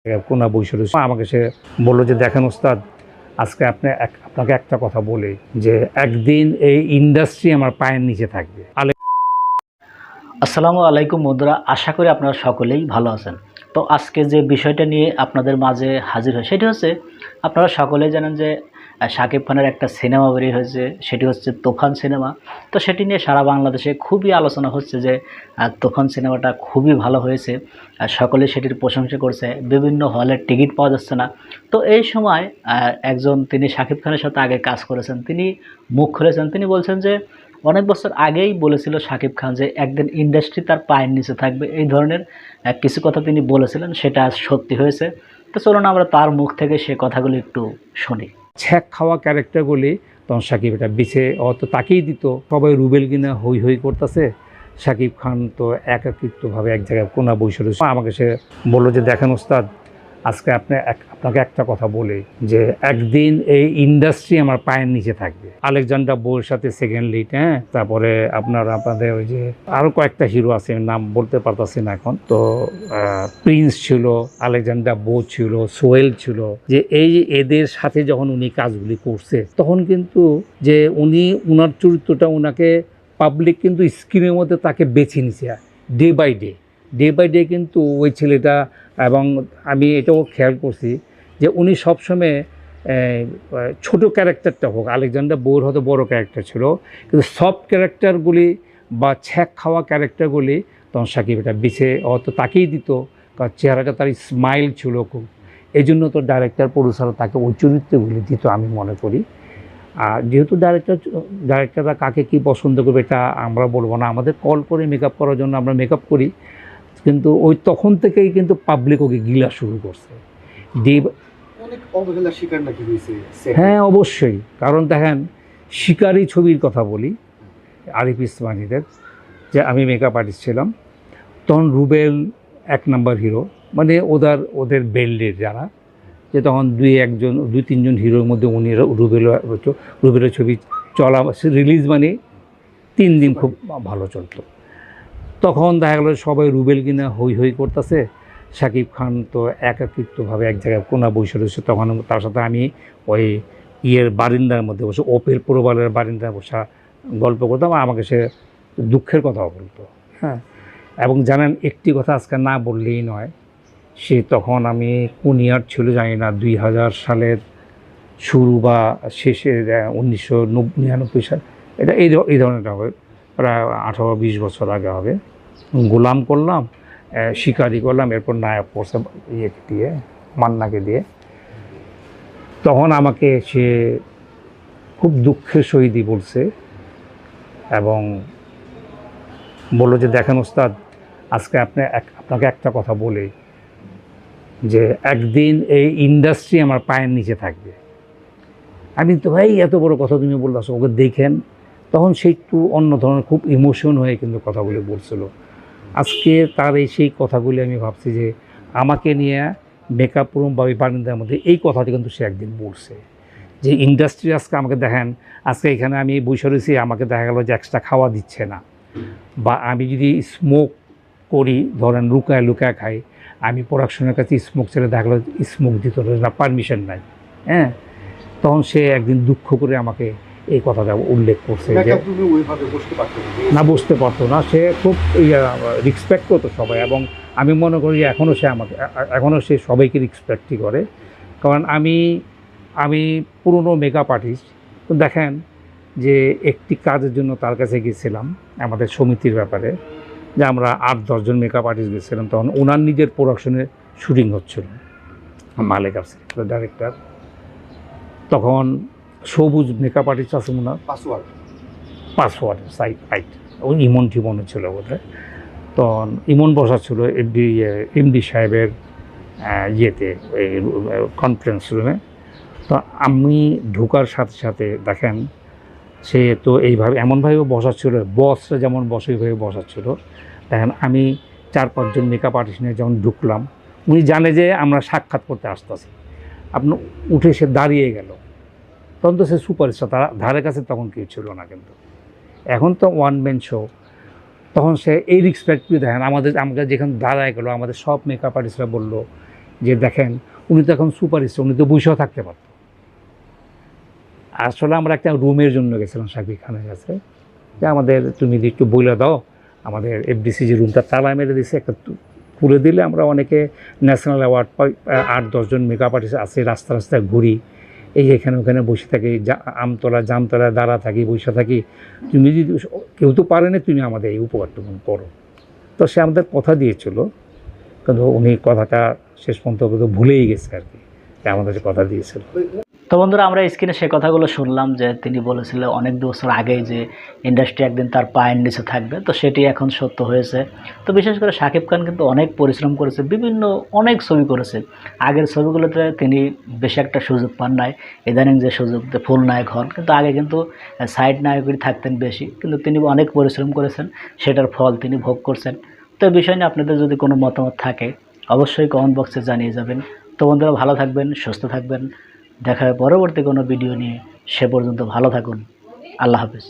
কোনা বসে রয়েছে আমাকে সে বললো যে দেখেন ওস্তাদ আজকে আপনাকে একটা কথা বলি যে একদিন এই ইন্ডাস্ট্রি আমার পায়ের নিচে থাকবে। আসসালামু আলাইকুম বন্ধুরা, আশা করি আপনারা সকলেই ভালো আছেন। তো আজকে যে বিষয়টা নিয়ে আপনাদের মাঝে হাজির হয় সেটি হচ্ছে, আপনারা সকলেই জানেন যে শাকিব খানের একটা সিনেমা বেরিয়ে হয়েছে, সেটি হচ্ছে তুফান সিনেমা। তো সেটি নিয়ে সারা বাংলাদেশে খুবই আলোচনা হচ্ছে যে তুফান সিনেমাটা খুবই ভালো হয়েছে, সকলে সেটির প্রশংসা করছে। বিভিন্ন হলের টিকিট পাওয়া যাচ্ছে না। তো এই সময় একজন, তিনি শাকিব খানের সাথে আগে কাজ করেছেন, তিনি মুখ খুলেছেন। তিনি বলছেন যে অনেক বছর আগেই বলেছিল শাকিব খান যে একদিন ইন্ডাস্ট্রি তার পায়ের নিচে থাকবে, এই ধরনের কিছু কথা তিনি বলেছিলেন, সেটা আজ সত্যি হয়েছে। তো চলুন আমরা তার মুখ থেকে সে কথাগুলো একটু শুনি। ছ্যাক খাওয়া ক্যারেক্টারগুলি তখন সাকিব এটা বেছে অত তাকেই দিত। সবাই রুবেল কিনা হই হই করতেছে, শাকিব খান তো একাকিত্বভাবে এক জায়গায় কোনা বসে রয়েছে। আমাকে সে বললো যে দেখেন ওস্তাদ আজকে আপনাকে একটা কথা বলি যে একদিন এই ইন্ডাস্ট্রি আমার পায়ের নিচে থাকবে। আলেকজান্ডার বোর সাথে সেকেন্ড লিড, তারপরে আপনাদের ওই যে আরও কয়েকটা হিরো আছে, নাম বলতে পারতাছি না এখন। তো প্রিন্স ছিল, আলেকজান্ডার বো ছিল, সোহেল ছিল। যে এদের সাথে যখন উনি কাজগুলি করছে তখন কিন্তু যে উনার চরিত্রটা উনাকে পাবলিক কিন্তু স্ক্রিনের মধ্যে তাকে বেছে নিছে ডে বাই ডে কিন্তু ওই ছেলেটা। এবং আমি এটাও খেয়াল করছি যে উনি সবসময় ছোটো ক্যারেক্টারটা হোক, আলেকজান্ডার বোর হয়তো বড়ো ক্যারেক্টার ছিল, কিন্তু সফট ক্যারেক্টারগুলি বা ছ্যাক খাওয়া ক্যারেক্টারগুলি তখন সাকিব এটা বেছে হয়তো তাকেই দিত, কারণ চেহারাটা তার স্মাইল ছিল খুব। এই জন্য তো ডাইরেক্টর প্রডিউসার তাকে ওই চরিত্রগুলি দিত আমি মনে করি। আর যেহেতু ডাইরেক্টররা কাকে কী পছন্দ করবে এটা আমরা বলবো না, আমাদের কল করে মেকআপ করার জন্য আমরা মেকআপ করি। কিন্তু ওই তখন থেকেই কিন্তু পাবলিক ওকে গিলা শুরু করছে। হ্যাঁ অবশ্যই, কারণ দেখেন শিকারি ছবির কথা বলি, আরিফ ইসমানিদের, যে আমি মেকআপ আর্টিস্ট ছিলাম তখন রুবেল এক নাম্বার হিরো, মানে ওদের বেল্ডের যারা, যে তখন দুই তিনজন হিরোর মধ্যে উনি রুবেলের ছবি চলা রিলিজ মানে 3 দিন খুব ভালো চলতো। তখন দেখা গেলো সবাই রুবেল কিনা হই হই করতেছে, শাকিব খান তো একাকিত্বভাবে এক জায়গায় কোনা বসে রয়েছে। তখন তার সাথে আমি ওই বারিন্দার মধ্যে বসে, ওপেল প্রবালের বারিন্দায় বসা গল্প করতাম, আমাকে সে দুঃখের কথাও বলতো। এবং জানেন একটি কথা আজকে না বললেই নয়, সে তখন আমি কোন ইয়ার ছিল জানি না, 2000 সালের শুরু বা শেষে, 1999 সাল, এটা এই ধরনের হবে, প্রায় 18-20 বছর আগে হবে। গোলাম করলাম, শিকারি করলাম, এরপর নায়ক পড়ছে দিয়ে, মান্নাকে দিয়ে। তখন আমাকে সে খুব দুঃখের সহিতই বলছে এবং বললো যে দেখেন ওস্তাদ আজকে আপনাকে একটা কথা বলি যে একদিন এই ইন্ডাস্ট্রি আমার পায়ের নিচে থাকবে। আমি তো ভাই এত বড় কথা তুমি বলতে ওকে দেখেন। তখন সে একটু অন্য ধরনের খুব ইমোশন হয়ে কিন্তু কথাগুলি বলছিল। আজকে তার সেই কথাগুলি আমি ভাবছি যে আমাকে নিয়ে মেকআপ রুম বা বারিন্দার মধ্যে এই কথাটি কিন্তু সে একদিন বলছে যে ইন্ডাস্ট্রি আজকে আমাকে দেখেন, আজকে এখানে আমি বসে রয়েছি, আমাকে দেখা গেলো যে এক্সট্রা খাওয়া দিচ্ছে না, বা আমি যদি স্মোক করি, ধরেন লুকায় খাই, আমি প্রোডাকশনের কাছে স্মোক ছেড়ে দেখা গেলো স্মোক দিতে না, পারমিশন নাই। তখন সে একদিন দুঃখ করে আমাকে এই কথাটা উল্লেখ করছে যে না, বসতে পারতো না, সে খুব রেসপেক্ট করতো সবাই। এবং আমি মনে করি এখনও সে সবাইকে রেসপেক্টই করে, কারণ আমি পুরনো মেকআপ আর্টিস্ট। তো দেখেন যে একটি কাজের জন্য তার কাছে গেছিলাম আমাদের সমিতির ব্যাপারে, যে আমরা 8-10 জন মেকআপ আর্টিস্ট গেছিলাম। তখন ওনার নিজের প্রোডাকশনের শুটিং হচ্ছিল, মালিক আছে ডাইরেক্টর। তখন সবুজ মেকআপ আর্টিস্ট আছে ওনার, পাসওয়ার্ড সাইট, ওই ইমন টিমনও ছিল বোধহয়। তখন ইমন বসা ছিল এমডি সাহেবের ইয়েতে, এই কনফারেন্স রুমে। তো আমি ঢোকার সাথে সাথে দেখেন সে তো এইভাবে এমনভাবে বসাচ্ছিল, বসরা যেমন বসে ওইভাবে বসাচ্ছিল। দেখেন আমি 4-5 জন মেকআপ আর্টিস্ট নিয়ে যখন ঢুকলাম, উনি জানে যে আমরা সাক্ষাৎ করতে আসতেছি, আপনি উঠে সে দাঁড়িয়ে গেল। তখন তো সে সুপারস্টার, তার ধারে কাছে তখন কেউ ছিল না। কিন্তু এখন তো ওয়ান ম্যান শো, তখন সে এই রেসপেক্ট দেখেন আমাকে যেখানে দাঁড়ায় গেলো, আমাদের সব মেকআপ আর্টিস্টরা বললো যে দেখেন উনি তো এখন সুপারস্টার, উনি তো বসেও থাকতে পারত। আসলে আমরা একটা রুমের জন্য গেছিলাম শাকিব খানের কাছে, যে আমাদের তুমি যদি একটু বলে দাও, আমাদের এফডিসি যে রুমটা তালা মেরে দিছে, একটা খুলে দিলে আমরা অনেকে ন্যাশনাল অ্যাওয়ার্ড পাই, 8-10 জন মেকআপ আর্টিস্ট আছে, রাস্তা রাস্তায় ঘুরি, এই এখানে ওখানে বসে থাকি, আমতলা জামতলায় দাঁড়া থাকি, বসে থাকি, তুমি যদি কেউ তো পারে না, তুমি আমাদের এই উপকারটুকু করো। তো সে আমাদের কথা দিয়েছিল, কিন্তু উনি কথাটা শেষ পর্যন্ত ভুলেই গেছে আর কি, যে আমাদের যে কথা দিয়েছিল। তো বন্ধুরা, আমরা স্ক্রিনে সে কথাগুলো শুনলাম যে তিনি বলেছিলেন অনেক বছর আগেই যে ইন্ডাস্ট্রি একদিন তার পায়ের নিচে থাকবে, তো সেটি এখন সত্য হয়েছে। তো বিশেষ করে শাকিব খান কিন্তু অনেক পরিশ্রম করেছে, বিভিন্ন অনেক ছবি করেছে। আগের ছবিগুলোতে তিনি বেশি একটা সুযোগ পান নাই, ইদানিং যে সুযোগ ফুল নায়ক হন, কিন্তু আগে কিন্তু সাইড নায়কই থাকতেন বেশি, কিন্তু তিনি অনেক পরিশ্রম করেছেন, সেটার ফল তিনি ভোগ করছেন। তো এই বিষয় নিয়ে আপনাদের যদি কোনো মতামত থাকে অবশ্যই কমেন্ট বক্সে জানিয়ে যাবেন। তো বন্ধুরা, ভালো থাকবেন, সুস্থ থাকবেন, দেখা হয় পরবর্তী কোনো ভিডিও নিয়ে। সে পর্যন্ত ভালো থাকুন। আল্লাহ হাফেজ।